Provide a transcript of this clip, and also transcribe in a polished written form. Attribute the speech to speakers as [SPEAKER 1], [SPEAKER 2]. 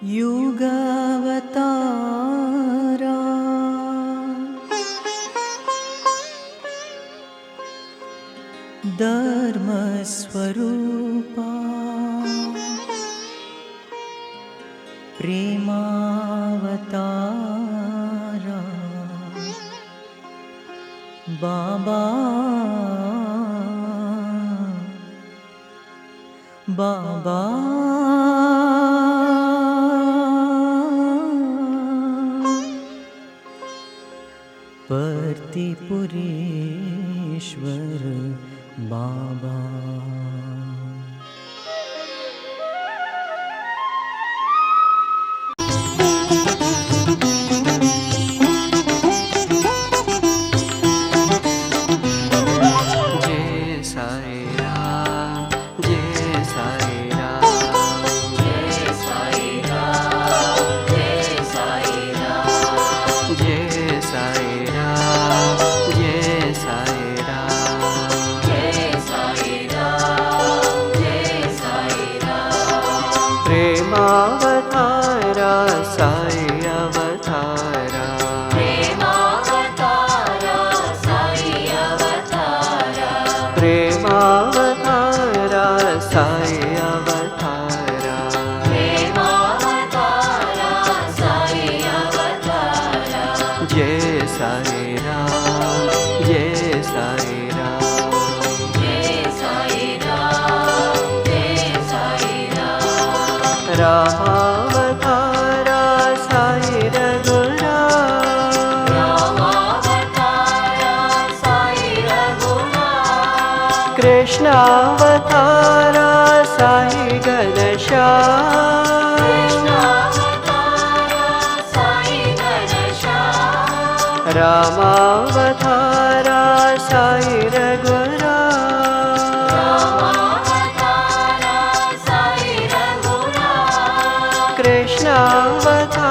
[SPEAKER 1] युगावतारा धर्मस्वरूपा प्रेमावतारा Baba Baba परतिपुरेश्वर Baba.
[SPEAKER 2] प्रेमावतारा Sai अवतारा,
[SPEAKER 3] प्रेमावतारा Sai अवतारा,
[SPEAKER 2] प्रेमावतारा Sai अवतारा,
[SPEAKER 3] प्रेमावतारा Sai अवतारा।
[SPEAKER 2] Jai Sai Ram, Jai Sai Ram,
[SPEAKER 3] Jai Sai Ram, Jai Sai Ram.
[SPEAKER 2] रामावतारा Sai Raghunath,
[SPEAKER 3] रामावतारा Sai Raghunath,
[SPEAKER 2] कृष्णावतारा Sai Ghanshyam,
[SPEAKER 3] कृष्णावतारा Sai Ghanshyam,
[SPEAKER 2] रामावतारा Sai Raghunath,
[SPEAKER 3] रामावतारा Sai Raghunath,
[SPEAKER 2] कृष्णावतारा